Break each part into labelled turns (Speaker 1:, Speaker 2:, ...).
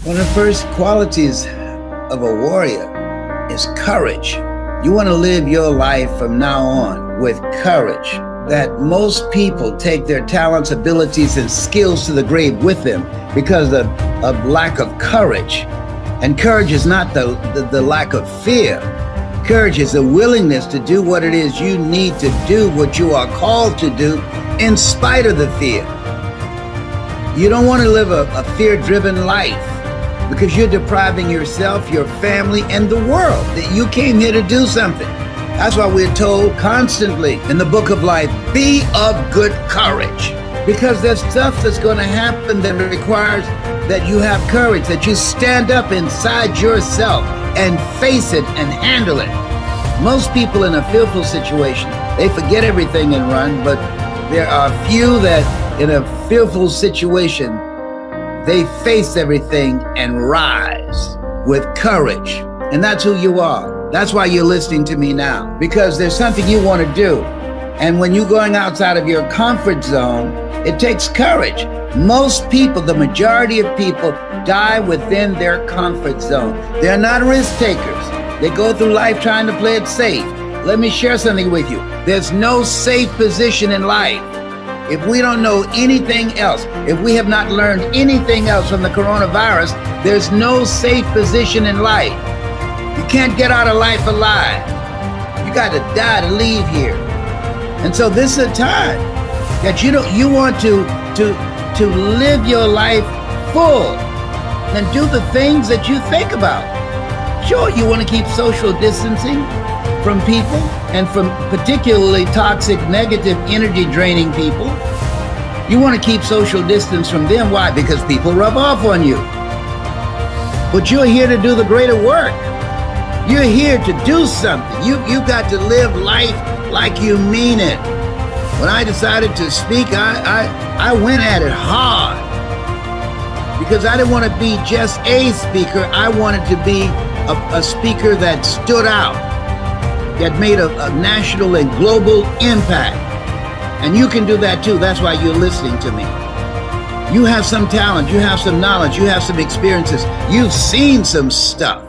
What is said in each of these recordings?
Speaker 1: One of the first qualities of a warrior is courage. You want to live your life from now on with courage. That most people take their talents, abilities, and skills to the grave with them because of lack of courage. And courage is not the lack of fear. Courage is the willingness to do what it is you need to do, what you are called to do, in spite of the fear. You don't want to live a fear-driven life because you're depriving yourself, your family, and the world that you came here to do something. That's why we're told constantly in the book of life, be of good courage. Because there's stuff that's going to happen that requires that you have courage, that you stand up inside yourself and face it and handle it. Most people in a fearful situation, they forget everything and run, but there are few that in a fearful situation, they face everything and rise with courage. And that's who you are. That's why you're listening to me now, because there's something you want to do. And when you're going outside of your comfort zone, it takes courage. Most people, the majority of people, die within their comfort zone. They're not risk takers. They go through life trying to play it safe. Let me share something with you. There's no safe position in life. If we don't know anything else, if we have not learned anything else from the coronavirus, there's no safe position in life. You can't get out of life alive. You got to die to leave here. And so this is a time that you want to live your life full and do the things that you think about. Sure, you want to keep social distancing from people and from particularly toxic, negative, energy draining people. You want to keep social distance from them. Why? Because people rub off on you. But you're here to do the greater work. You're here to do something. You've got to live life like you mean it. When I decided to speak, I went at it hard because I didn't want to be just a speaker. I wanted to be a speaker that stood out, that made a national and global impact. And you can do that too. That's why you're listening to me. You have some talent, you have some knowledge, you have some experiences. You've seen some stuff.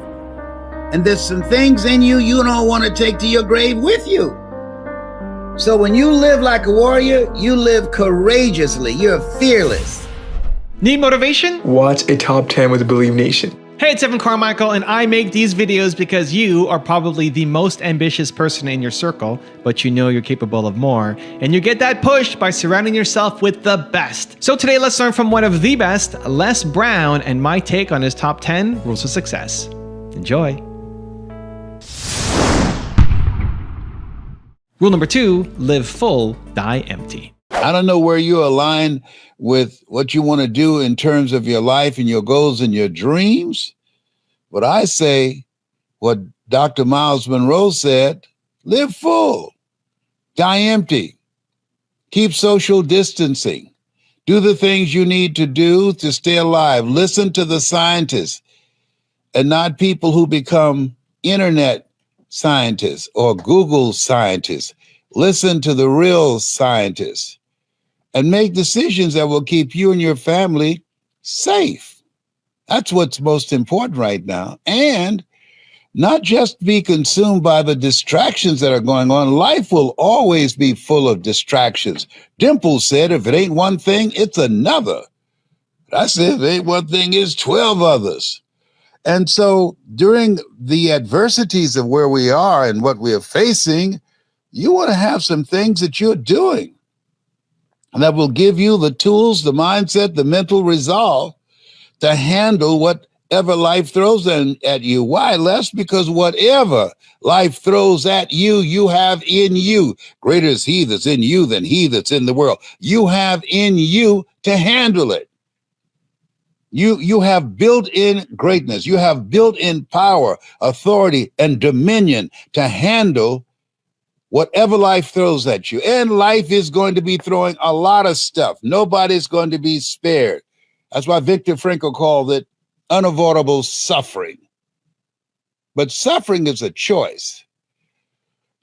Speaker 1: And there's some things in you don't want to take to your grave with you. So when you live like a warrior, you live courageously. You're fearless.
Speaker 2: Need motivation?
Speaker 3: Watch a top 10 with the Believe Nation.
Speaker 2: Hey, it's Evan Carmichael, and I make these videos because you are probably the most ambitious person in your circle, but you know you're capable of more, and you get that push by surrounding yourself with the best. So today, let's learn from one of the best, Les Brown, and my take on his top 10 rules of success. Enjoy. Rule number 2, live full, die empty.
Speaker 1: I don't know where you align with what you want to do in terms of your life and your goals and your dreams. But I say what Dr. Miles Monroe said, live full, die empty, keep social distancing, do the things you need to do to stay alive. Listen to the scientists and not people who become internet scientists or Google scientists. Listen to the real scientists and make decisions that will keep you and your family safe. That's what's most important right now. And not just be consumed by the distractions that are going on. Life will always be full of distractions. Dimple said, if it ain't one thing, it's another. I said, if it ain't one thing, it's 12 others. And so during the adversities of where we are and what we are facing, you want to have some things that you're doing that will give you the tools, the mindset, the mental resolve to handle whatever life throws at you. Why, Les? Because whatever life throws at you, you have in you. Greater is he that's in you than he that's in the world. You have in you to handle it. You have built-in greatness. You have built-in power, authority, and dominion to handle whatever life throws at you. And life is going to be throwing a lot of stuff. Nobody's going to be spared. That's why Viktor Frankl called it unavoidable suffering. But suffering is a choice.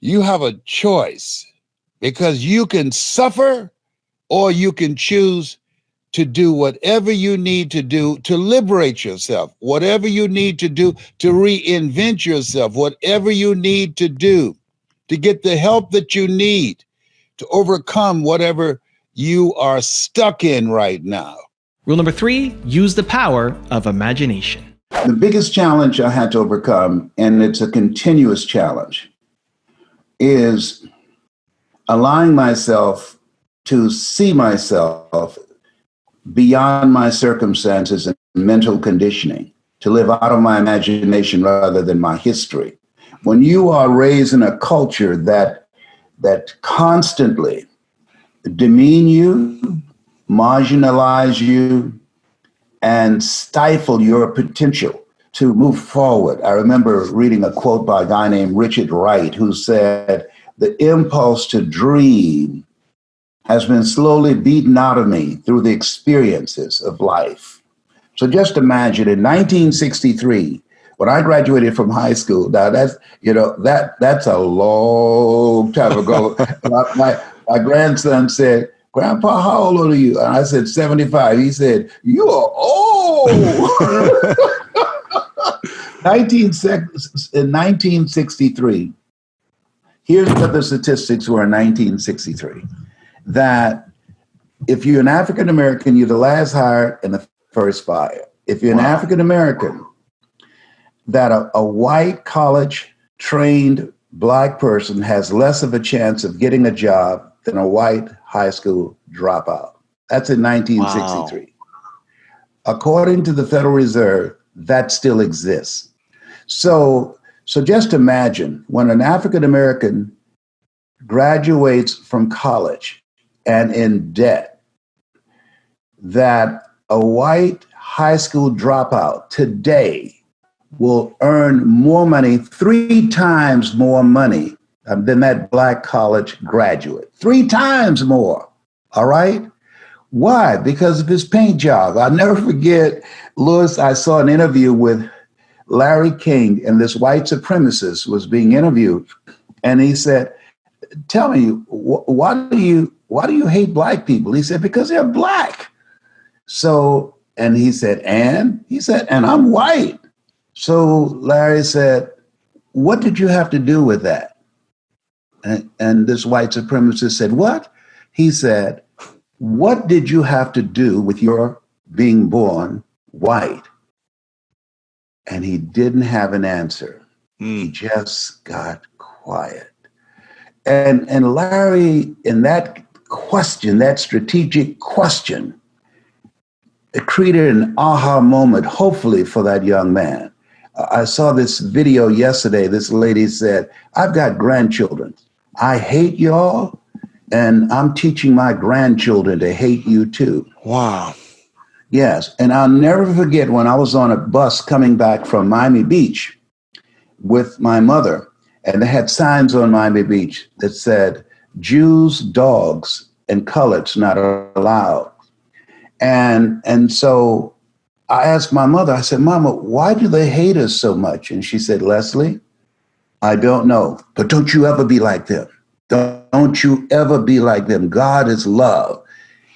Speaker 1: You have a choice because you can suffer or you can choose to do whatever you need to do to liberate yourself, whatever you need to do to reinvent yourself, whatever you need to do to get the help that you need to overcome whatever you are stuck in right now.
Speaker 2: Rule number 3, use the power of imagination.
Speaker 1: The biggest challenge I had to overcome, and it's a continuous challenge, is allowing myself to see myself beyond my circumstances and mental conditioning, to live out of my imagination rather than my history. When you are raised in a culture that constantly demean you, marginalize you, and stifle your potential to move forward. I remember reading a quote by a guy named Richard Wright, who said, "The impulse to dream has been slowly beaten out of me through the experiences of life." So just imagine in 1963, when I graduated from high school, now that's a long time ago. my grandson said, "Grandpa, how old are you?" And I said, 75. He said, "You are old." In 1963, here's what the statistics were in 1963. That if you're an African American, you're the last hired and the first fired. If you're an African American, that a white college trained Black person has less of a chance of getting a job than a white high school dropout. That's in 1963. Wow. According to the Federal Reserve, that still exists. So just imagine when an African American graduates from college and in debt, that a white high school dropout today will earn more money, 3 times more money than that Black college graduate. 3 times more, all right? Why? Because of his paint job. I'll never forget, Louis, I saw an interview with Larry King, and this white supremacist was being interviewed. And he said, "Tell me, why do you hate Black people?" He said, "Because they're Black." So, and he said, "And?" He said, "And I'm white." So Larry said, "What did you have to do with that?" And this white supremacist said, "What?" He said, "What did you have to do with your being born white?" And he didn't have an answer. He just got quiet. And Larry, in that question, that strategic question, it created an aha moment, hopefully, for that young man. I saw this video yesterday. This lady said, "I've got grandchildren. I hate y'all, and I'm teaching my grandchildren to hate you too."
Speaker 3: Wow.
Speaker 1: Yes, and I'll never forget when I was on a bus coming back from Miami Beach with my mother, and they had signs on Miami Beach that said, "Jews, dogs, and coloreds not allowed." And so I asked my mother, I said, "Mama, why do they hate us so much?" And she said, "Leslie, I don't know, but don't you ever be like them. Don't you ever be like them. God is love.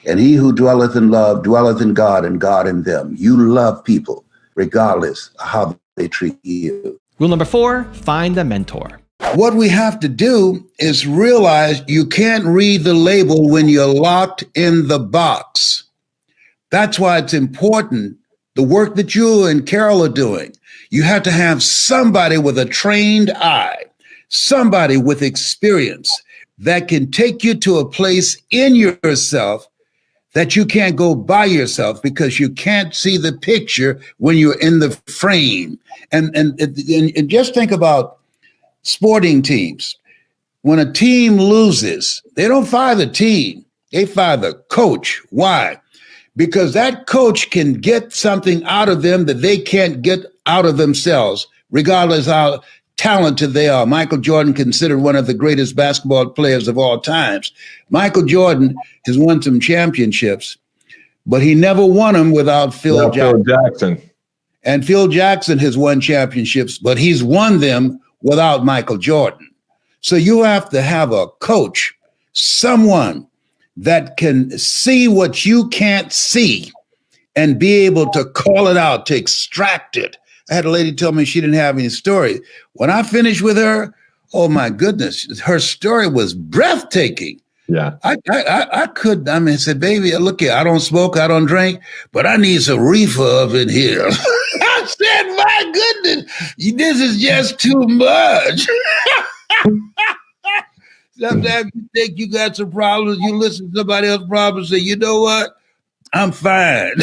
Speaker 1: And he who dwelleth in love dwelleth in God and God in them." You love people regardless of how they treat you.
Speaker 2: Rule number 4, find a mentor.
Speaker 1: What we have to do is realize you can't read the label when you're locked in the box. That's why it's important, the work that you and Carol are doing. You have to have somebody with a trained eye, somebody with experience that can take you to a place in yourself that you can't go by yourself because you can't see the picture when you're in the frame. And just think about sporting teams. When a team loses, they don't fire the team, they fire the coach. Why? Because that coach can get something out of them that they can't get out of themselves, regardless how talented they are. Michael Jordan, considered one of the greatest basketball players of all times. Michael Jordan has won some championships, but he never won them without Phil
Speaker 4: Jackson.
Speaker 1: And Phil Jackson has won championships, but he's won them without Michael Jordan. So you have to have a coach, someone that can see what you can't see and be able to call it out, to extract it. I had a lady tell me she didn't have any story. When I finished with her, oh my goodness, her story was breathtaking.
Speaker 4: Yeah.
Speaker 1: I could, I mean, I said, baby, look here, I don't smoke, I don't drink, but I need some reefer in here. I said, my goodness, this is just too much. Sometimes you think you got some problems, you listen to somebody else's problems and say, you know what? I'm fine.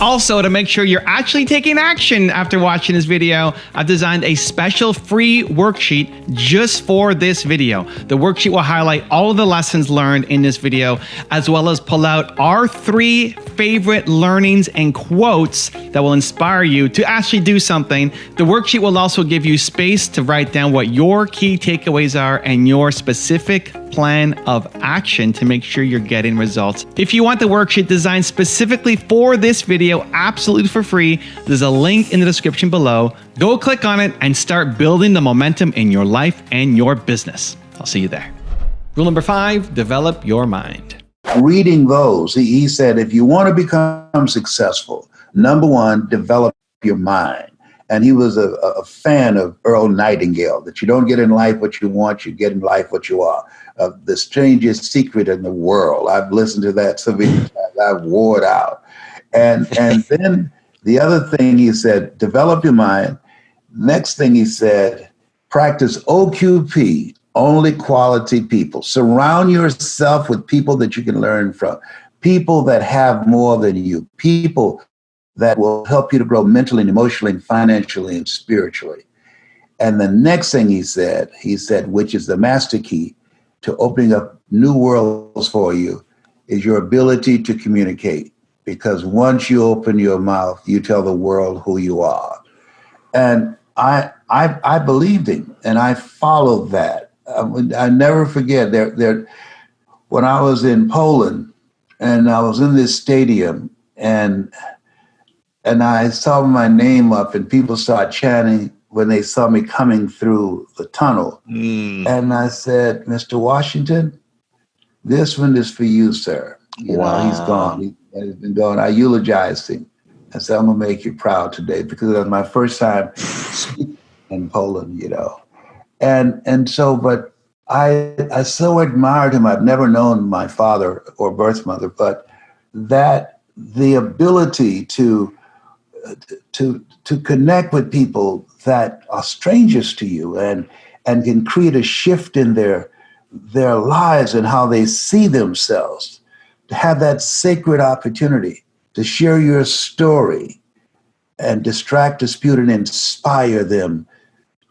Speaker 2: Also, to make sure you're actually taking action after watching this video, I've designed a special free worksheet just for this video. The worksheet will highlight all of the lessons learned in this video, as well as pull out our 3 favorite learnings and quotes that will inspire you to actually do something. The worksheet will also give you space to write down what your key takeaways are and your specific plan of action to make sure you're getting results. If you want the worksheet designed specifically for this video, absolutely for free, there's a link in the description below. Go click on it and start building the momentum in your life and your business. I'll see you there. Rule number 5, develop your mind.
Speaker 1: Reading those, he said, if you want to become successful, number 1, develop your mind. And he was a fan of Earl Nightingale, that you don't get in life what you want, you get in life what you are. The strangest secret in the world. I've listened to that so many times. I've wore it out. And then the other thing he said, develop your mind. Next thing he said, practice OQP, only quality people. Surround yourself with people that you can learn from, people that have more than you, people that will help you to grow mentally and emotionally and financially and spiritually. And the next thing he said, which is the master key to opening up new worlds for you, is your ability to communicate. Because once you open your mouth, you tell the world who you are. And I believed him, and I followed that. I never forget when I was in Poland, and I was in this stadium, and I saw my name up, and people started chanting when they saw me coming through the tunnel. And I said, Mr. Washington, this one is for you, sir. You know, he's gone. He's been gone. I eulogized him. I said, I'm going to make you proud today, because it was my first time speaking in Poland, you know. And so, but I so admired him. I've never known my father or birth mother, but that the ability to connect with people that are strangers to you and can create a shift in their lives and how they see themselves, to have that sacred opportunity to share your story and distract, dispute, and inspire them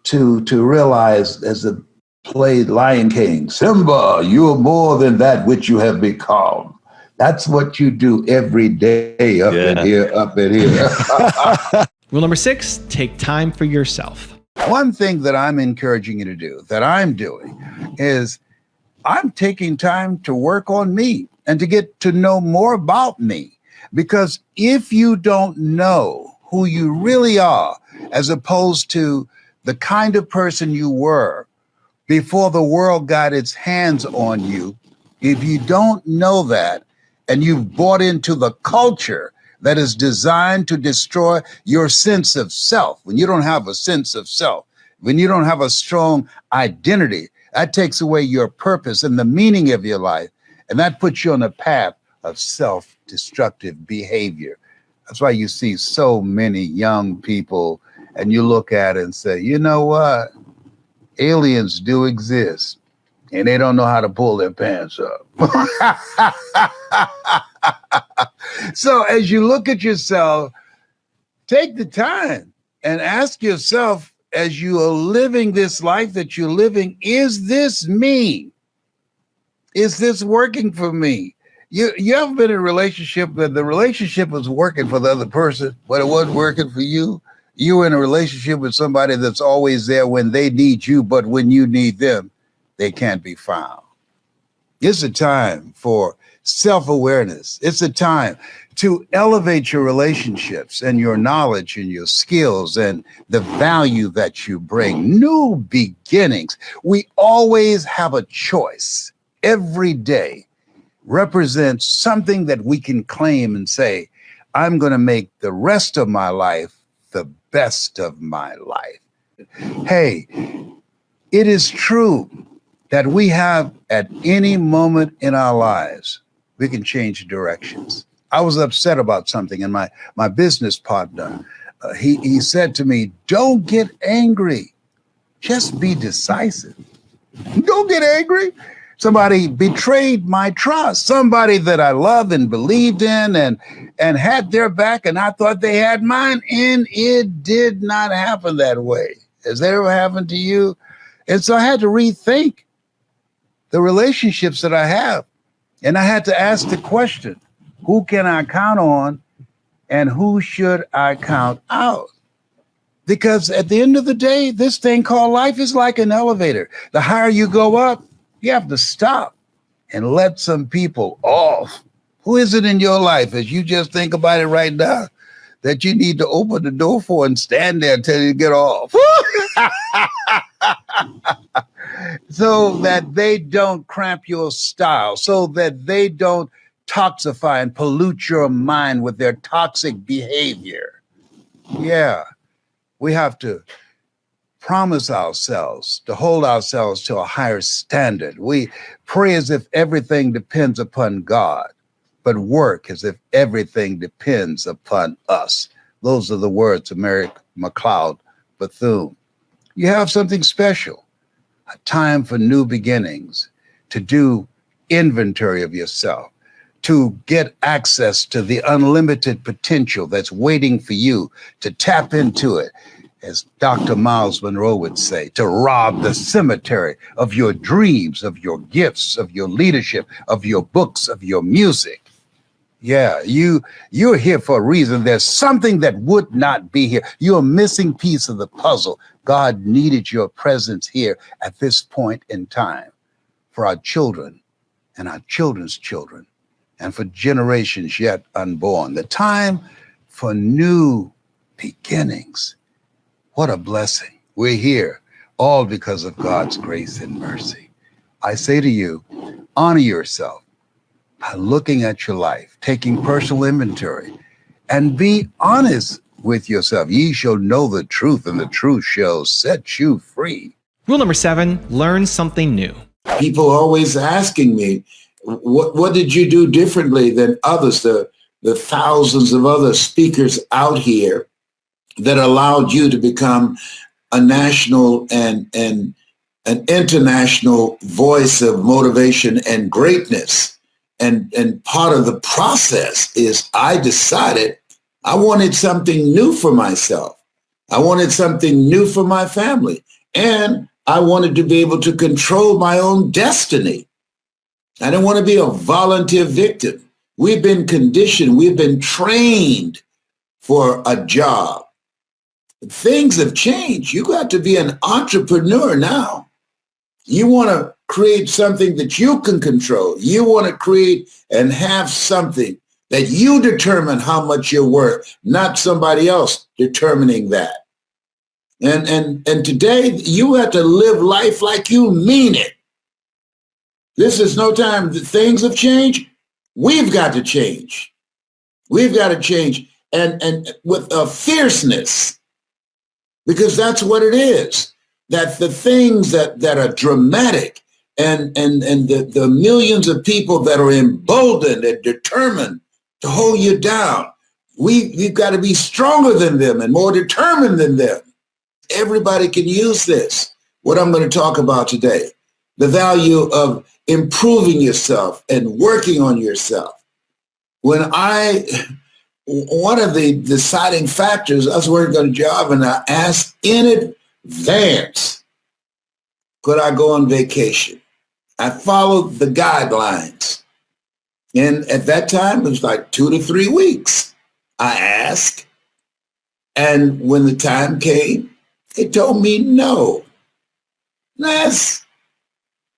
Speaker 1: to realize, as the play Lion King, Simba, you are more than that which you have become. That's what you do every day, up in here, up in here.
Speaker 2: Rule number 6, take time for yourself.
Speaker 1: One thing that I'm encouraging you to do, that I'm doing, is I'm taking time to work on me and to get to know more about me. Because if you don't know who you really are, as opposed to the kind of person you were before the world got its hands on you, if you don't know that, and you've bought into the culture that is designed to destroy your sense of self, when you don't have a sense of self, when you don't have a strong identity, that takes away your purpose and the meaning of your life. And that puts you on a path of self-destructive behavior. That's why you see so many young people and you look at it and say, you know what? Aliens do exist. And they don't know how to pull their pants up. So as you look at yourself, take the time and ask yourself, as you are living this life that you're living, is this me? Is this working for me? You ever been in a relationship that the relationship was working for the other person, but it wasn't working for you? You were in a relationship with somebody that's always there when they need you, but when you need them, they can't be found. It's a time for self-awareness. It's a time to elevate your relationships and your knowledge and your skills and the value that you bring. New beginnings. We always have a choice. every day represents something that we can claim and say, I'm going to make the rest of my life the best of my life. Hey, it is true that we have at any moment in our lives, we can change directions. I was upset about something, and my business partner, he said to me, don't get angry, just be decisive. Don't get angry. Somebody betrayed my trust. Somebody that I loved and believed in and had their back, and I thought they had mine, and it did not happen that way. Has that ever happened to you? And so I had to rethink the relationships that I have. And I had to ask the question, who can I count on and who should I count out? Because at the end of the day, this thing called life is like an elevator. The higher you go up, you have to stop and let some people off. Who is it in your life, as you just think about it right now, that you need to open the door for and stand there until you get off? So that they don't cramp your style, so that they don't toxify and pollute your mind with their toxic behavior. Yeah, we have to promise ourselves to hold ourselves to a higher standard. We pray as if everything depends upon God, but work as if everything depends upon us. Those are the words of Mary McLeod Bethune. You have something special, a time for new beginnings, to do inventory of yourself, to get access to the unlimited potential that's waiting for you to tap into it. As Dr. Miles Monroe would say, to rob the cemetery of your dreams, of your gifts, of your leadership, of your books, of your music. Yeah, you're here for a reason. There's something that would not be here. You're a missing piece of the puzzle. God needed your presence here at this point in time for our children and our children's children and for generations yet unborn. The time for new beginnings. What a blessing. We're here all because of God's grace and mercy. I say to you, honor yourself by looking at your life, taking personal inventory, and be honest with yourself. Ye shall know the truth, and the truth shall set you free.
Speaker 2: Rule number 7, learn something new.
Speaker 4: People always asking me, what did you do differently than others, the thousands of other speakers out here that allowed you to become a national and an international voice of motivation and greatness? And part of the process is I decided I wanted something new for myself. I wanted something new for my family. And I wanted to be able to control my own destiny. I didn't want to be a volunteer victim. We've been conditioned. We've been trained for a job. Things have changed. You got to be an entrepreneur now. You want to create something that you can control. You want to create and have something that you determine how much you're worth, not somebody else determining that. And today you have to live life like you mean it. This is no time that things have changed. We've got to change. We've got to change and with a fierceness, because that's what it is. That the things that are dramatic and the millions of people that are emboldened and determined to hold you down, we've got to be stronger than them and more determined than them. Everybody can use this. What I'm going to talk about today, the value of improving yourself and working on yourself. One of the deciding factors, I was working on a job and I asked in advance, could I go on vacation? I followed the guidelines. And at that time, it was like 2 to 3 weeks. I asked. And when the time came, they told me no. And I asked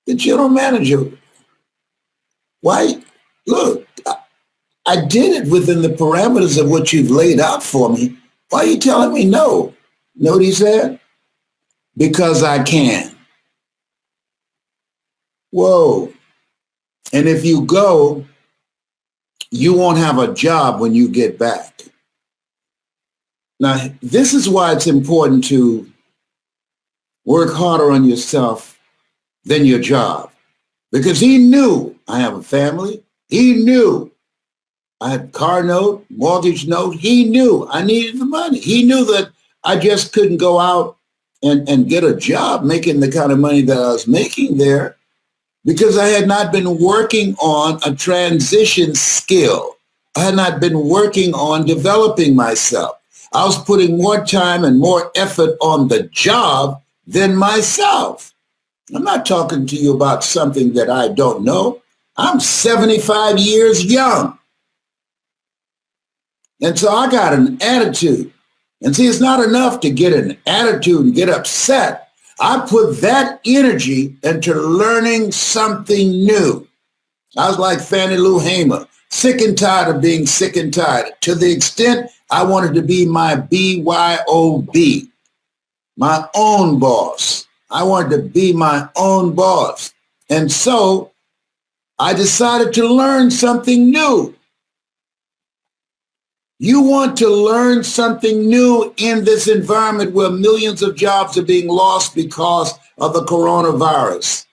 Speaker 4: the general manager, why? Look, I did it within the parameters of what you've laid out for me. Why are you telling me no? You know what he said? Because I can. Whoa. And if you go, you won't have a job when you get back. Now, this is why it's important to work harder on yourself than your job. Because he knew I have a family. He knew I had car note, mortgage note. He knew I needed the money. He knew that I just couldn't go out and get a job making the kind of money that I was making there because I had not been working on a transition skill. I had not been working on developing myself. I was putting more time and more effort on the job than myself. I'm not talking to you about something that I don't know. I'm 75 years young. And so I got an attitude. And see, it's not enough to get an attitude and get upset. I put that energy into learning something new. I was like Fannie Lou Hamer, sick and tired of being sick and tired, to the extent I wanted to be my BYOB, my own boss. I wanted to be my own boss. And so I decided to learn something new. You want to learn something new in this environment where millions of jobs are being lost because of the coronavirus.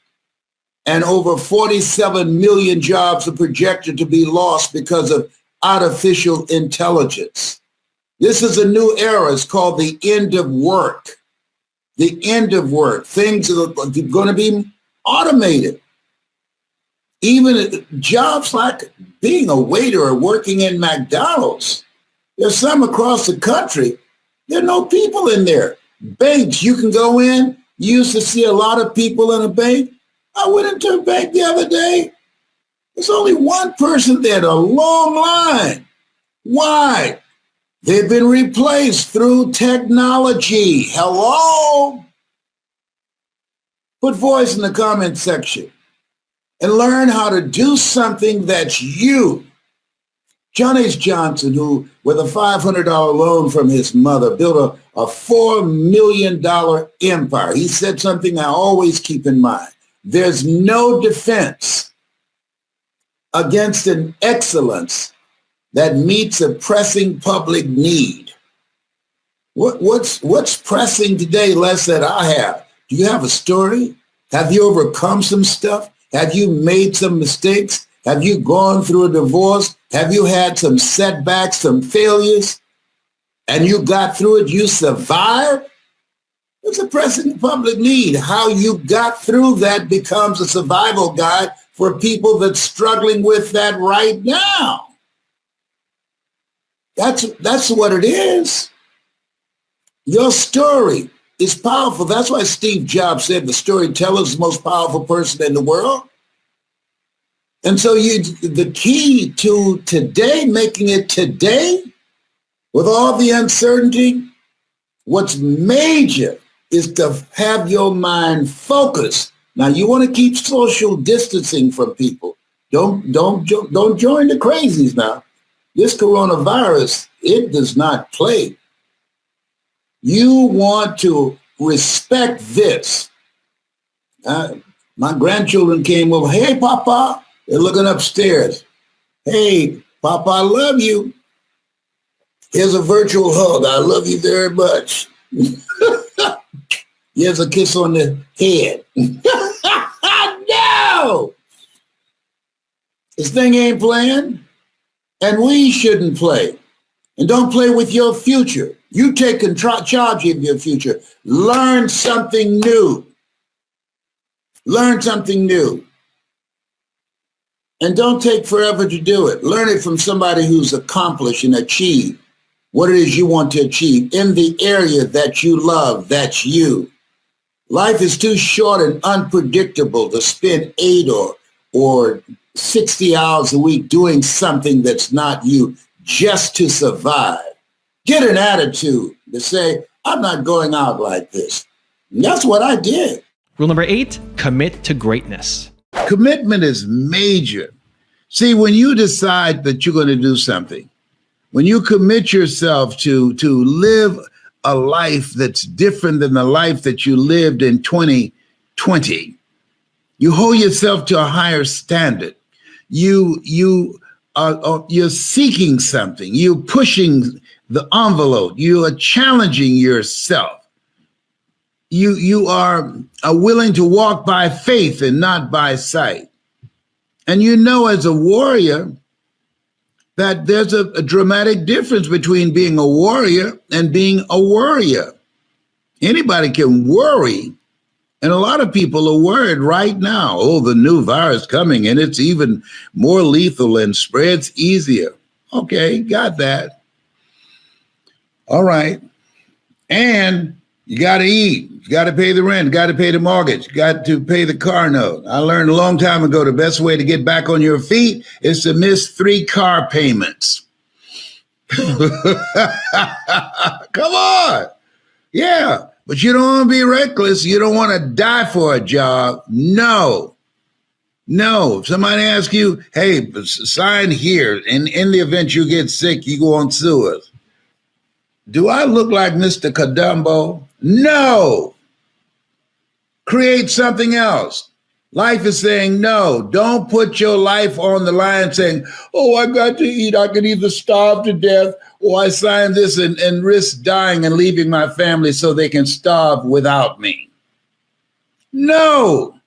Speaker 4: And over 47 million jobs are projected to be lost because of artificial intelligence. This is a new era. It's called the end of work. The end of work. Things are going to be automated. Even jobs like being a waiter or working in McDonald's. There's some across the country. There are no people in there. Banks, you can go in. You used to see a lot of people in a bank. I went into a bank the other day. There's only one person there, a long line. Why? They've been replaced through technology. Hello? Put voice in the comment section and learn how to do something that's you. John H. Johnson, who, with a $500 loan from his mother, built a $4 million empire. He said something I always keep in mind. There's no defense against an excellence that meets a pressing public need. What's pressing today less that I have? Do you have a story? Have you overcome some stuff? Have you made some mistakes? Have you gone through a divorce? Have you had some setbacks, some failures, and you got through it? You survived? It's a pressing public need. How you got through that becomes a survival guide for people that's struggling with that right now. That's what it is. Your story is powerful. That's why Steve Jobs said the storyteller is the most powerful person in the world. And so the key to today, making it today, with all the uncertainty, what's major is to have your mind focused. Now, you want to keep social distancing from people. Don't join the crazies now. This coronavirus, it does not play. You want to respect this. My grandchildren came over. Hey, Papa. They're looking upstairs. Hey, Papa, I love you. Here's a virtual hug. I love you very much. Here's a kiss on the head. No! This thing ain't playing, and we shouldn't play. And don't play with your future. You take charge of your future. Learn something new. Learn something new. And don't take forever to do it. Learn it from somebody who's accomplished and achieved what it is you want to achieve in the area that you love, that's you. Life is too short and unpredictable to spend 8 or 60 hours a week doing something that's not you just to survive. Get an attitude to say, I'm not going out like this. And that's what I did.
Speaker 2: Rule number 8, commit to greatness.
Speaker 1: Commitment is major. See, when you decide that you're going to do something, when you commit yourself to live a life that's different than the life that you lived in 2020, you hold yourself to a higher standard. you're seeking something. You're pushing the envelope. You are challenging yourself. You are willing to walk by faith and not by sight. And you know, as a warrior, that there's a dramatic difference between being a warrior and being a worrier. Anybody can worry, and a lot of people are worried right now. Oh, the new virus coming, and it's even more lethal and spreads easier. Okay, got that. All right. And you got to eat. You got to pay the rent. Got to pay the mortgage. Got to pay the car note. I learned a long time ago the best way to get back on your feet is to miss 3 car payments. Come on. Yeah. But you don't want to be reckless. You don't want to die for a job. No. If somebody asks you, hey, sign here, and in the event you get sick, you go on sue us. Do I look like Mr. Kadumbo? No. Create something else. Life is saying no. Don't put your life on the line saying, oh, I got to eat. I could either starve to death or I sign this and risk dying and leaving my family so they can starve without me. No.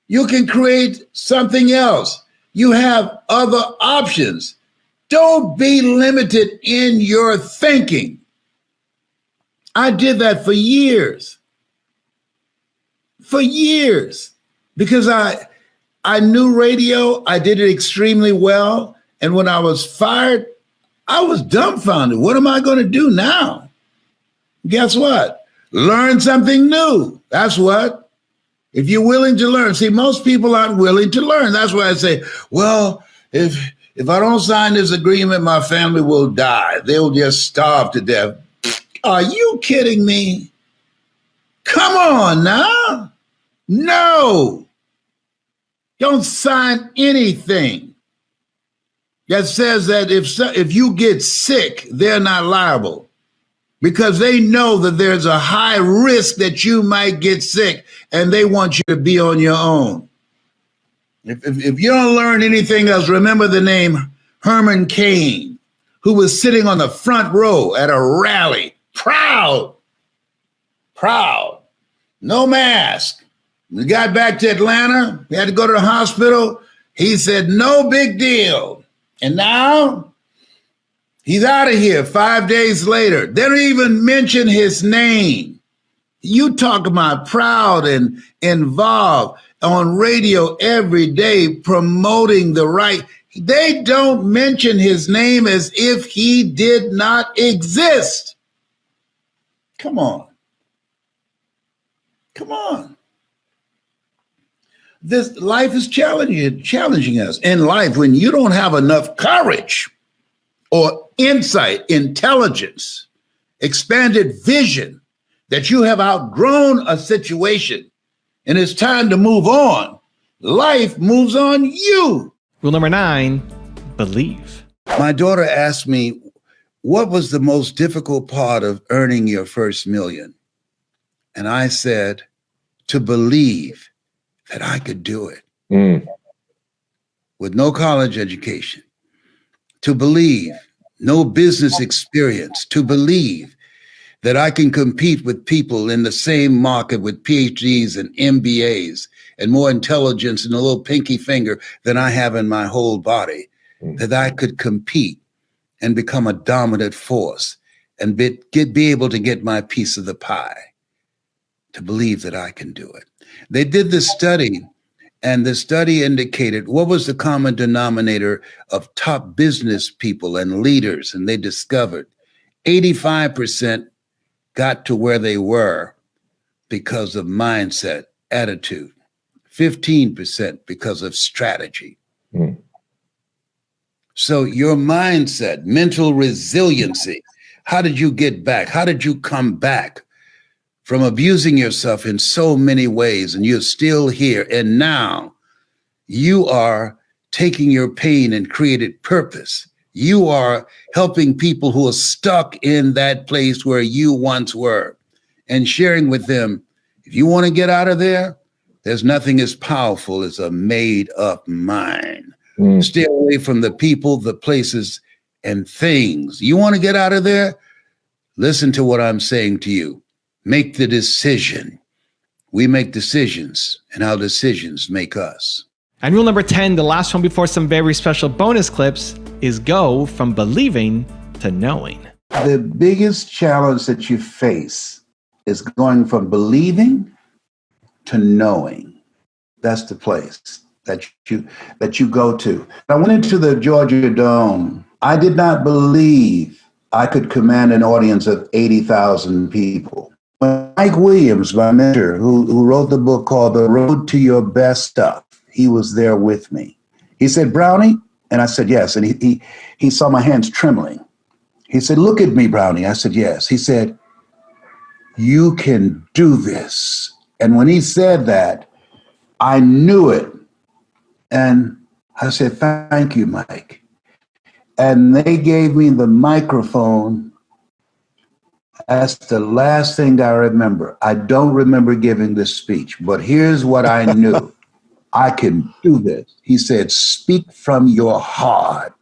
Speaker 1: You can create something else. You have other options. Don't be limited in your thinking. I did that for years. Because I knew radio. I did it extremely well. And when I was fired, I was dumbfounded. What am I going to do now? Guess what? Learn something new. That's what. If you're willing to learn. See, most people aren't willing to learn. That's why I say, well, if I don't sign this agreement, my family will die. They'll just starve to death. Are you kidding me? Come on now. No. Don't sign anything that says that if you get sick, they're not liable, because they know that there's a high risk that you might get sick and they want you to be on your own. If you don't learn anything else, remember the name Herman Cain, who was sitting on the front row at a rally. Proud, no mask. We got back to Atlanta. We had to go to the hospital. He said, no big deal. And now he's out of here 5 days later. They don't even mention his name. You talk about proud and involved on radio every day, promoting the right. They don't mention his name as if he did not exist. Come on. This life is challenging us. In life, when you don't have enough courage or insight, intelligence, expanded vision, that you have outgrown a situation and it's time to move on, life moves on you.
Speaker 2: Rule number 9, believe.
Speaker 1: My daughter asked me, what was the most difficult part of earning your first million? And I said, to believe that I could do it with no college education, to believe, no business experience, to believe that I can compete with people in the same market with PhDs and MBAs and more intelligence and a little pinky finger than I have in my whole body, that I could compete and become a dominant force and be able to get my piece of the pie, to believe that I can do it. They did this study, and the study indicated what was the common denominator of top business people and leaders, and they discovered 85% got to where they were because of mindset, attitude, 15% because of strategy. So your mindset, mental resiliency, how did you get back? How did you come back from abusing yourself in so many ways, and you're still here? And now you are taking your pain and created purpose. You are helping people who are stuck in that place where you once were and sharing with them, if you want to get out of there, there's nothing as powerful as a made up mind. Stay away from the people, the places, and things. You want to get out of there? Listen to what I'm saying to you. Make the decision. We make decisions, and our decisions make us.
Speaker 2: And rule number 10, the last one before some very special bonus clips, is go from believing to knowing.
Speaker 1: The biggest challenge that you face is going from believing to knowing. That's the place that you go to. I went into the Georgia Dome. I did not believe I could command an audience of 80,000 people. When Mike Williams, my mentor, who wrote the book called The Road to Your Best Stuff, he was there with me. He said, Brownie, and I said, yes. And he saw my hands trembling. He said, look at me, Brownie. I said, yes. He said, you can do this. And when he said that, I knew it. And I said, thank you, Mike. And they gave me the microphone. That's the last thing I remember. I don't remember giving this speech, but here's what I knew. I can do this. He said, speak from your heart.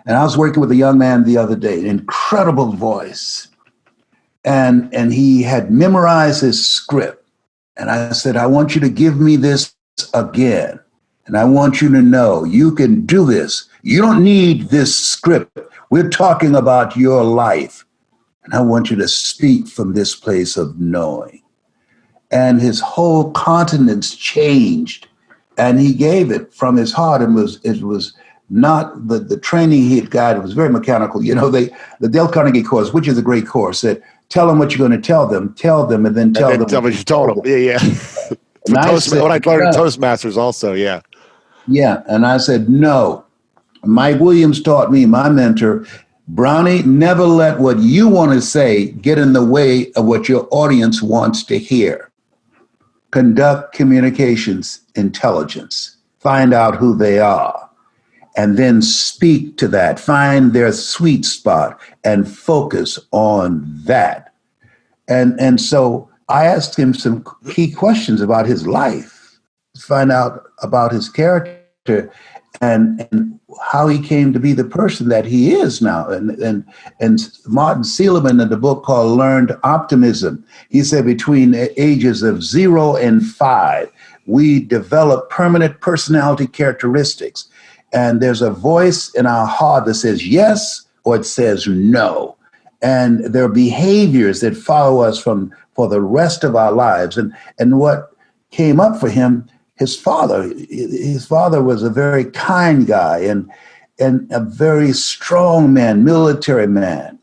Speaker 1: And I was working with a young man the other day, an incredible voice. And he had memorized his script. And I said, I want you to give me this again. And I want you to know you can do this. You don't need this script. We're talking about your life. And I want you to speak from this place of knowing. And his whole countenance changed. And he gave it from his heart. It was not the training he had got. It was very mechanical. You know, the Dale Carnegie course, which is a great course, said, tell them what you're going to tell them, and then tell them
Speaker 5: what you told them. Yeah. What I learned in Toastmasters also, yeah.
Speaker 1: Yeah, and I said, no. Mike Williams taught me, my mentor, Brownie, never let what you want to say get in the way of what your audience wants to hear. Conduct communications intelligence. Find out who they are. And then speak to that. Find their sweet spot and focus on that. And so I asked him some key questions about his life, find out about his character and how he came to be the person that he is now. And Martin Seligman in the book called Learned Optimism, he said between the ages of 0 and 5, we develop permanent personality characteristics. And there's a voice in our heart that says yes or it says no. And there are behaviors that follow us for the rest of our lives. And what came up for him, his father was a very kind guy and a very strong man, military man.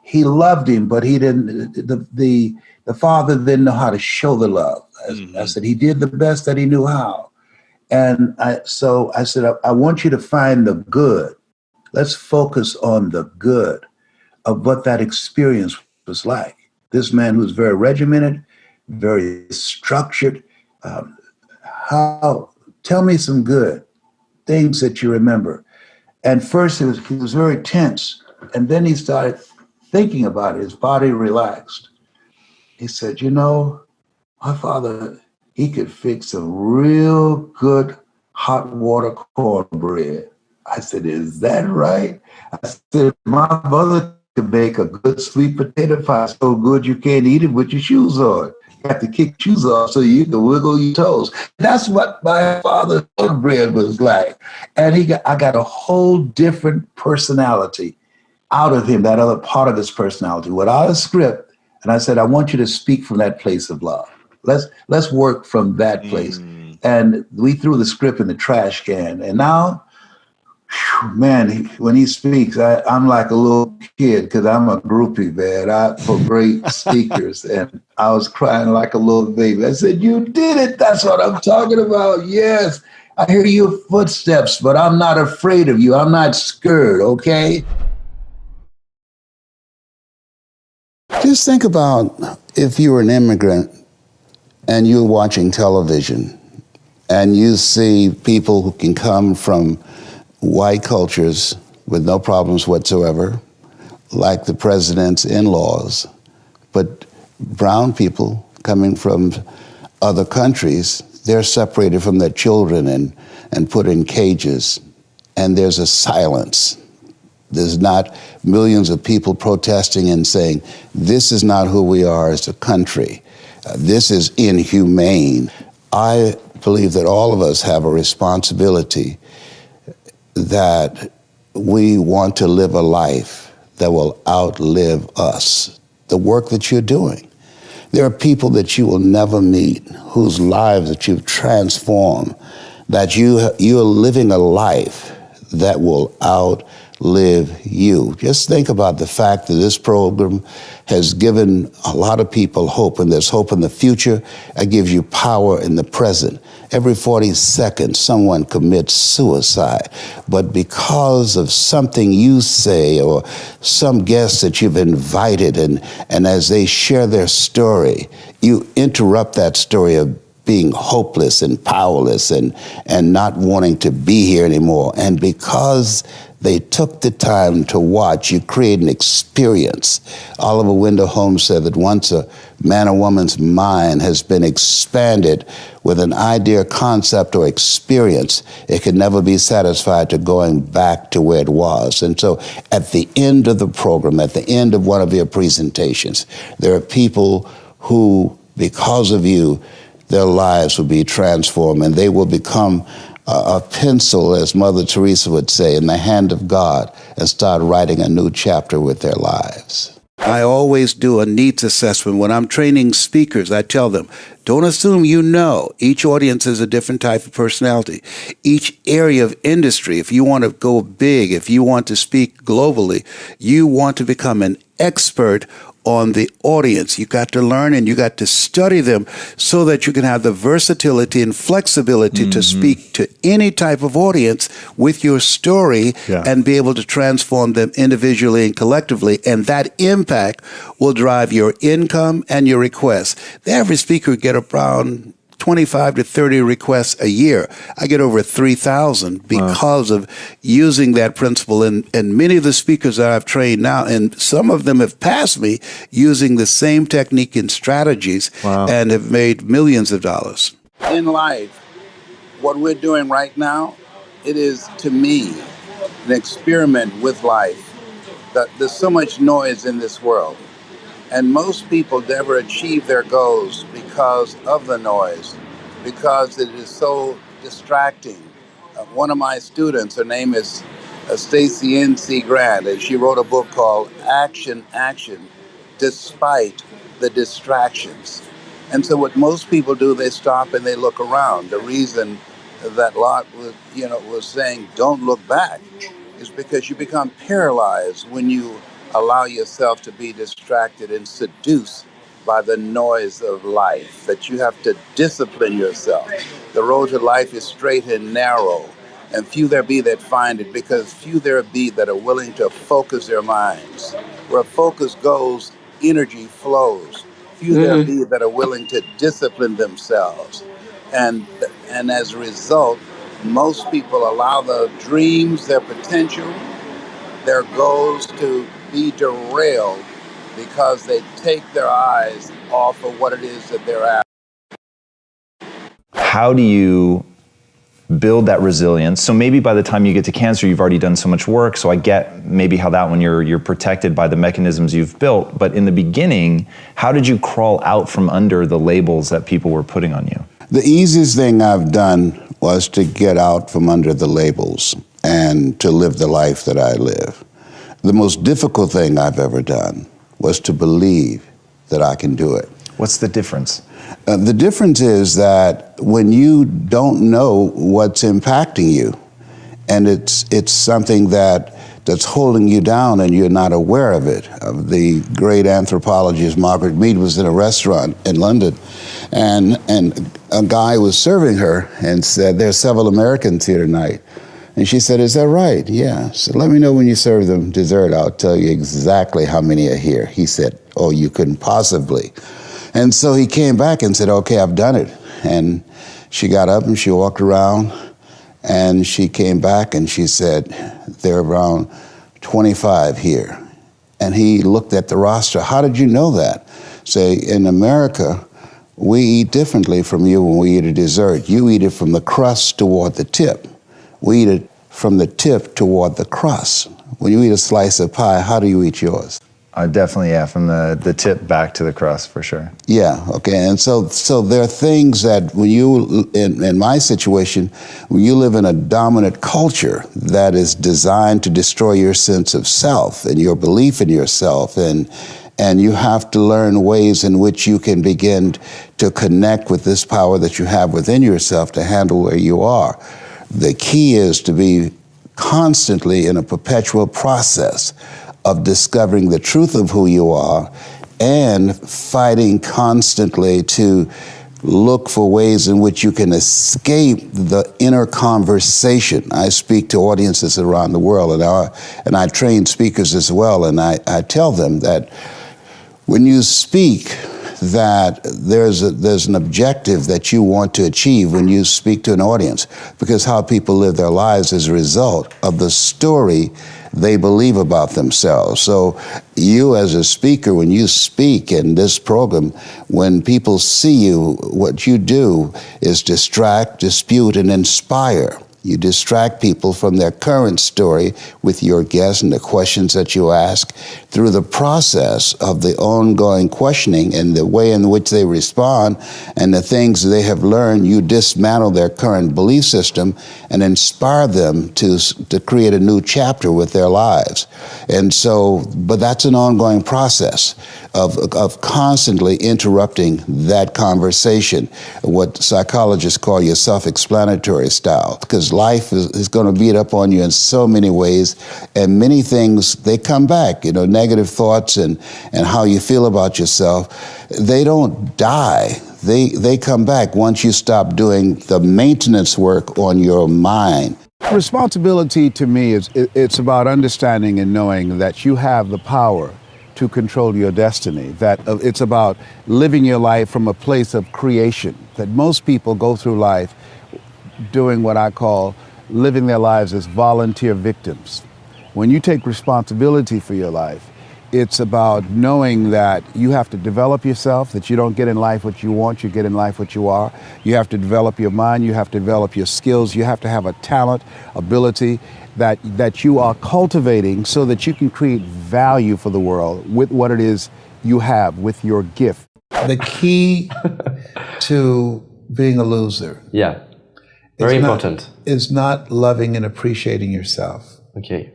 Speaker 1: He loved him, but he didn't. The father didn't know how to show the love. I said he did the best that he knew how. And so I said, I want you to find the good. Let's focus on the good of what that experience was like. This man who's very regimented, very structured. Tell me some good things that you remember. And first he was very tense. And then he started thinking about it. His body relaxed. He said, you know, my father, he could fix some real good hot water cornbread. I said, is that right? I said, my mother could make a good sweet potato pie so good you can't eat it with your shoes on. You have to kick shoes off so you can wiggle your toes. That's what my father's cornbread was like. And I got a whole different personality out of him, that other part of his personality, without a script. And I said, I want you to speak from that place of love. Let's work from that place. And we threw the script in the trash can. And now, man, when he speaks, I'm like a little kid because I'm a groupie, man, for great speakers. And I was crying like a little baby. I said, you did it. That's what I'm talking about. Yes, I hear your footsteps, but I'm not afraid of you. I'm not scared, okay? Just think about if you were an immigrant and you're watching television and you see people who can come from white cultures with no problems whatsoever, like the president's in-laws, but brown people coming from other countries, they're separated from their children and put in cages and there's a silence. There's not millions of people protesting and saying, this is not who we are as a country. This is inhumane. I believe that all of us have a responsibility that we want to live a life that will outlive us, the work that you're doing. There are people that you will never meet, whose lives that you've transformed, that you're living a life that will outlive you. Just think about the fact that this program has given a lot of people hope, and there's hope in the future. It gives you power in the present. Every 40 seconds, someone commits suicide. But because of something you say or some guest that you've invited, and as they share their story, you interrupt that story of being hopeless and powerless and not wanting to be here anymore. And because they took the time to watch, you create an experience. Oliver Wendell Holmes said that once a man or woman's mind has been expanded with an idea, concept, or experience, it can never be satisfied to going back to where it was. And so at the end of the program, at the end of one of your presentations, there are people who, because of you, their lives will be transformed, and they will become a pencil, as Mother Teresa would say, in the hand of God, and start writing a new chapter with their lives. I always do a needs assessment. When I'm training speakers, I tell them, don't assume you know. Each audience is a different type of personality. Each area of industry, if you want to go big, if you want to speak globally, you want to become an expert on the audience. You got to learn and you got to study them so that you can have the versatility and flexibility to speak to any type of audience with your story and be able to transform them individually and collectively. And that impact will drive your income and your requests. The average speaker get around 25 to 30 requests a year. I get over 3,000 because of using that principle. And many of the speakers that I've trained now, and some of them have passed me using the same technique and strategies and have made millions of dollars. In life, what we're doing right now, it is, to me, an experiment with life. There's so much noise in this world. And most people never achieve their goals because of the noise, because it is so distracting. One of my students, her name is Stacy N.C. Grant, and she wrote a book called Action, Action, Despite the Distractions. And so what most people do, they stop and they look around. The reason that Lot was saying, don't look back, is because you become paralyzed when you allow yourself to be distracted and seduced by the noise of life, that you have to discipline yourself. The road to life is straight and narrow, and few there be that find it, because few there be that are willing to focus their minds. Where focus goes, energy flows. Few there be that are willing to discipline themselves. And as a result, most people allow their dreams, their potential, their goals to be derailed because they take their eyes off of what it is that they're after.
Speaker 6: How do you build that resilience? So maybe by the time you get to cancer, you've already done so much work. So I get maybe how that one you're protected by the mechanisms you've built. But in the beginning, how did you crawl out from under the labels that people were putting on you?
Speaker 1: The easiest thing I've done was to get out from under the labels and to live the life that I live. The most difficult thing I've ever done was to believe that I can do it.
Speaker 6: What's the difference?
Speaker 1: The difference is that when you don't know what's impacting you, and it's something that's holding you down and you're not aware of it. The great anthropologist Margaret Mead was in a restaurant in London, and a guy was serving her and said, "There's several Americans here tonight." And she said, "Is that right?" "Yeah." So let me know when you serve them dessert. I'll tell you exactly how many are here. He said, "Oh, you couldn't possibly." And so he came back and said, "Okay, I've done it." And she got up and she walked around and she came back and she said, "There are around 25 here." And he looked at the roster. "How did you know that?" Say, "In America, we eat differently from you when we eat a dessert. You eat it from the crust toward the tip. We eat it from the tip toward the crust. When you eat a slice of pie, how do you eat yours?
Speaker 6: Definitely, yeah, from the tip back to the crust for sure.
Speaker 1: Yeah, okay, and so there are things that when you, in my situation, when you live in a dominant culture that is designed to destroy your sense of self and your belief in yourself, and you have to learn ways in which you can begin to connect with this power that you have within yourself to handle where you are. The key is to be constantly in a perpetual process of discovering the truth of who you are and fighting constantly to look for ways in which you can escape the inner conversation. I speak to audiences around the world, and I train speakers as well, and I tell them that when you speak, that there's an objective that you want to achieve when you speak to an audience, because how people live their lives is a result of the story they believe about themselves. So you as a speaker, when you speak in this program, when people see you, what you do is distract, dispute, and inspire. You distract people from their current story with your guests and the questions that you ask. Through the process of the ongoing questioning and the way in which they respond and the things they have learned, you dismantle their current belief system and inspire them to create a new chapter with their lives. And so, but that's an ongoing process of constantly interrupting that conversation, what psychologists call your self-explanatory style, because life is going to beat up on you in so many ways, and many things, they come back, negative thoughts and how you feel about yourself, they don't die. They come back once you stop doing the maintenance work on your mind. Responsibility to me it's about understanding and knowing that you have the power to control your destiny, that it's about living your life from a place of creation, that most people go through life doing what I call living their lives as volunteer victims. When you take responsibility for your life, it's about knowing that you have to develop yourself, that you don't get in life what you want, you get in life what you are. You have to develop your mind, you have to develop your skills, you have to have a talent, ability that you are cultivating so that you can create value for the world with what it is you have, with your gift. The key to being a loser.
Speaker 7: Yeah. Very important.
Speaker 1: Is not loving and appreciating yourself.
Speaker 7: Okay.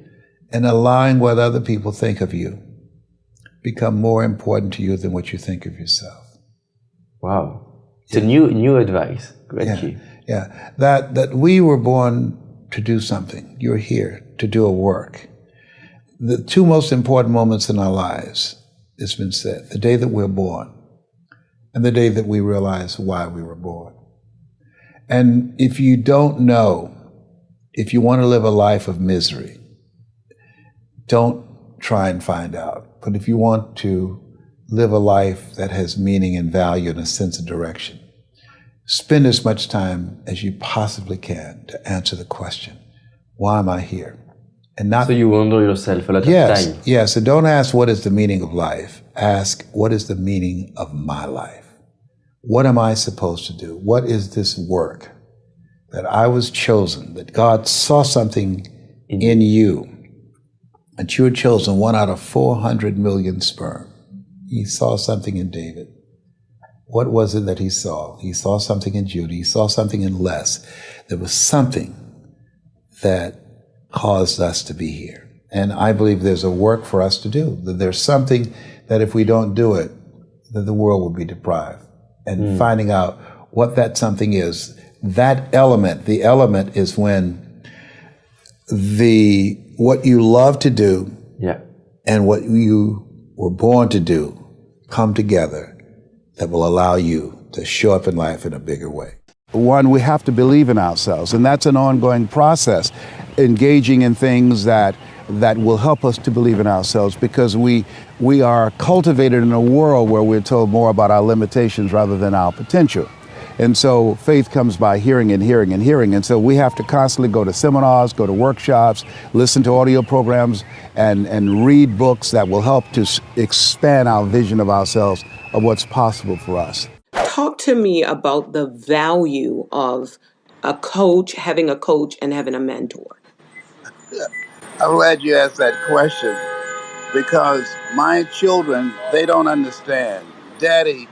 Speaker 1: And allowing what other people think of you become more important to you than what you think of yourself.
Speaker 7: Wow. It's a new advice. Great key.
Speaker 1: Yeah. That we were born to do something. You're here to do a work. The two most important moments in our lives, it's been said, the day that we're born and the day that we realize why we were born. And if you don't know, if you want to live a life of misery, don't try and find out. But if you want to live a life that has meaning and value and a sense of direction, spend as much time as you possibly can to answer the question, why am I here? And not
Speaker 7: so you wonder yourself a lot of time.
Speaker 1: Yes, and don't ask what is the meaning of life. Ask what is the meaning of my life? What am I supposed to do? What is this work that I was chosen, that God saw something in you, that you were chosen 1 out of 400 million sperm. He saw something in David. What was it that he saw? He saw something in Judy. He saw something in Les. There was something that caused us to be here. And I believe there's a work for us to do, that there's something that if we don't do it, that the world will be deprived. And finding out what that something is, that element, the element is when what you love to do and what you were born to do come together that will allow you to show up in life in a bigger way. One, we have to believe in ourselves, and that's an ongoing process, engaging in things that will help us to believe in ourselves, because we are cultivated in a world where we're told more about our limitations rather than our potential. And so faith comes by hearing and hearing and hearing. And so we have to constantly go to seminars, go to workshops, listen to audio programs, and read books that will help to expand our vision of ourselves, of what's possible for us.
Speaker 8: Talk to me about the value of a coach, having a coach and having a mentor.
Speaker 1: I'm glad you asked that question because my children, they don't understand. Daddy,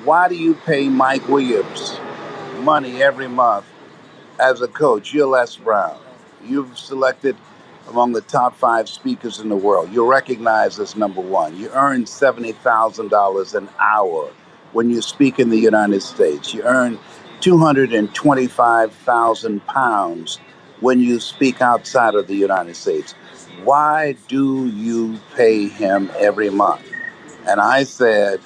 Speaker 1: why do you pay Mike Williams money every month as a coach? You're Les Brown. You've selected among the top 5 speakers in the world. You're recognized as number one. You earn $70,000 an hour when you speak in the United States. You earn 225,000 pounds when you speak outside of the United States. Why do you pay him every month? And I said,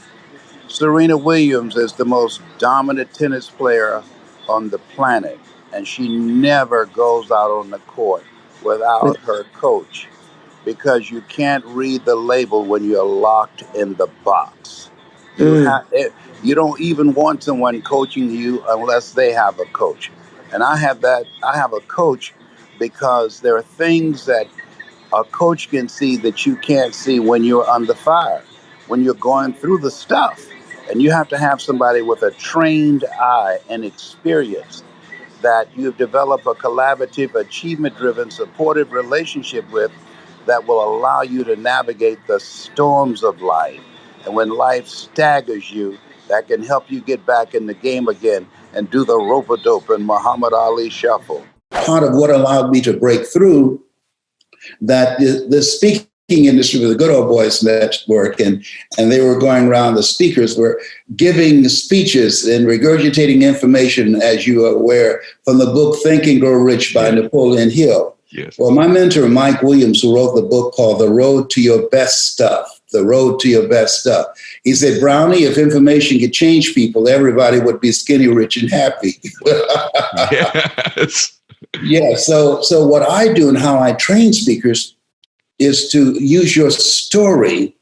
Speaker 1: Serena Williams is the most dominant tennis player on the planet, and she never goes out on the court without her coach because you can't read the label when you're locked in the box. You don't even want someone coaching you unless they have a coach. And I have that. I have a coach because there are things that a coach can see that you can't see when you're under fire, when you're going through the stuff. And you have to have somebody with a trained eye and experience that you've developed a collaborative, achievement-driven, supportive relationship with that will allow you to navigate the storms of life. And when life staggers you, that can help you get back in the game again and do the rope-a-dope and Muhammad Ali shuffle. Part of what allowed me to break through that the speaking industry with the Good Old Boys Network, and they were going around, the speakers were giving speeches and regurgitating information, as you are aware, from the book Think and Grow Rich by Napoleon Hill.
Speaker 5: Yes.
Speaker 1: Well, my mentor, Mike Williams, who wrote the book called The Road to Your Best Stuff, The Road to Your Best Stuff, he said, Brownie, if information could change people, everybody would be skinny, rich, and happy.
Speaker 5: Yes.
Speaker 1: Yeah, so what I do and how I train speakers is to use your story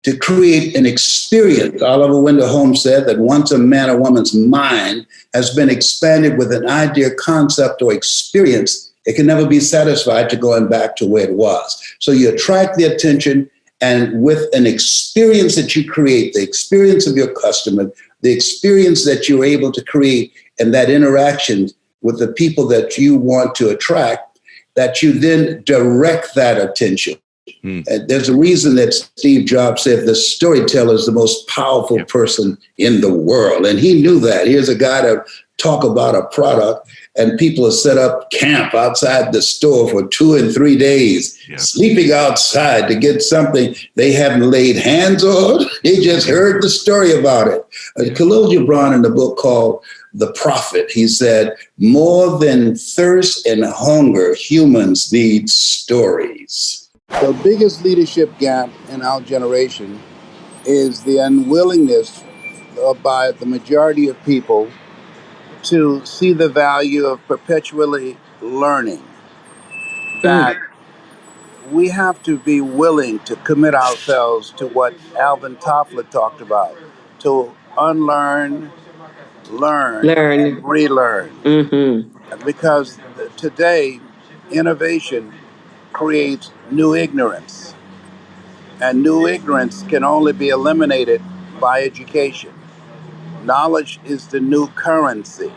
Speaker 1: to create an experience. Oliver Wendell Holmes said that once a man or woman's mind has been expanded with an idea, concept, or experience, it can never be satisfied to going back to where it was. So you attract the attention, and with an experience that you create, the experience of your customer, the experience that you're able to create, and that interaction with the people that you want to attract, that you then direct that attention. There's a reason that Steve Jobs said the storyteller is the most powerful person in the world. And he knew that. Here's a guy to talk about a product, and people have set up camp outside the store for 2 and 3 days, sleeping outside to get something they haven't laid hands on. They just heard the story about it. Khalil Gibran, in the book called The Prophet, he said, more than thirst and hunger, humans need stories. The biggest leadership gap in our generation is the unwillingness by the majority of people to see the value of perpetually learning. That we have to be willing to commit ourselves to what Alvin Toffler talked about, to unlearn, learn, and relearn. Because today, innovation creates new ignorance. And new ignorance can only be eliminated by education. Knowledge is the new currency.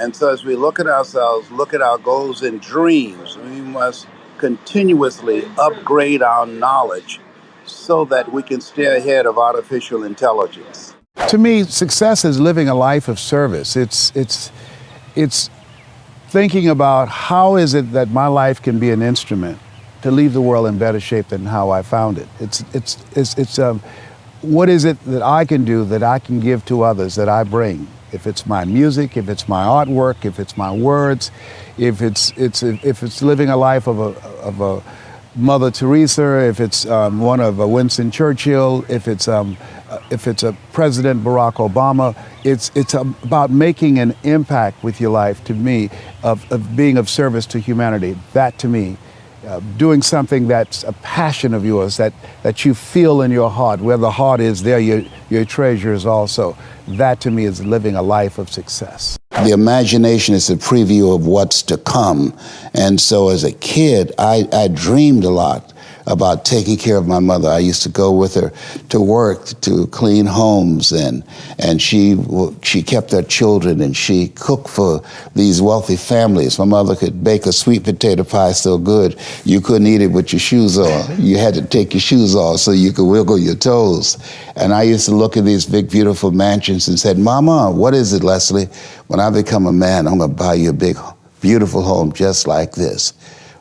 Speaker 1: And so as we look at ourselves, look at our goals and dreams, we must continuously upgrade our knowledge so that we can stay ahead of artificial intelligence. To me, success is living a life of service. It's thinking about how is it that my life can be an instrument to leave the world in better shape than how I found it. It's what is it that I can do that I can give to others that I bring? If it's my music, if it's my artwork, if it's my words, if it's living a life of a Mother Teresa, if it's one of a Winston Churchill, if it's a President Barack Obama, it's about making an impact with your life. To me, of being of service to humanity. That to me. Doing something that's a passion of yours, that you feel in your heart. Where the heart is, there your treasure is also. That to me is living a life of success. The imagination is a preview of what's to come. And so as a kid, I dreamed a lot about taking care of my mother. I used to go with her to work to clean homes, and she kept her children, and she cooked for these wealthy families. My mother could bake a sweet potato pie so good you couldn't eat it with your shoes on. You had to take your shoes off so you could wiggle your toes. And I used to look at these big, beautiful mansions and said, Mama, what is it, Leslie? When I become a man, I'm gonna buy you a big, beautiful home just like this.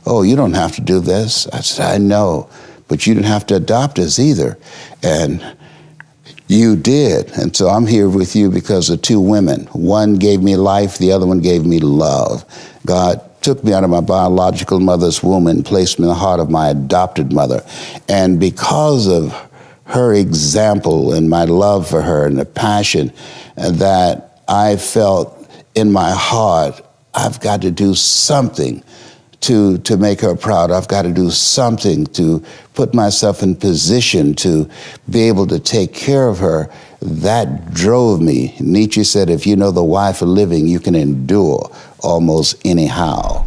Speaker 1: Oh, you don't have to do this. I said, I know, but you didn't have to adopt us either. And you did. And so I'm here with you because of two women. One gave me life, the other one gave me love. God took me out of my biological mother's womb and placed me in the heart of my adopted mother. And because of her example and my love for her and the passion that I felt in my heart, I've got to do something to make her proud. I've got to do something to put myself in position to be able to take care of her. That drove me. Nietzsche said, if you know the why for living, you can endure almost anyhow.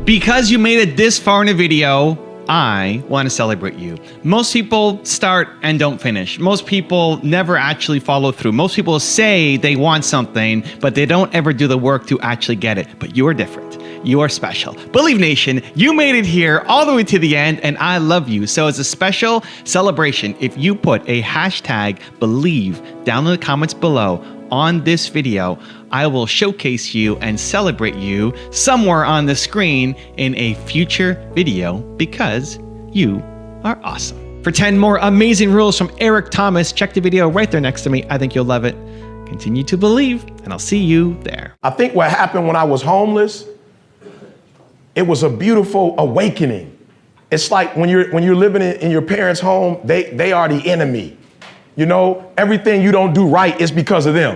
Speaker 2: Because you made it this far in a video, I want to celebrate you. Most people start and don't finish. Most people never actually follow through. Most people say they want something, but they don't ever do the work to actually get it. But you are different. You are special. Believe Nation, you made it here all the way to the end, and I love you. So as a special celebration, if you put a hashtag believe down in the comments below on this video, I will showcase you and celebrate you somewhere on the screen in a future video because you are awesome. For 10 more amazing rules from Eric Thomas, check the video right there next to me. I think you'll love it. Continue to believe, and I'll see you there.
Speaker 8: I think what happened when I was homeless, it was a beautiful awakening. It's like when you're living in your parents' home, they are the enemy. You know, everything you don't do right is because of them.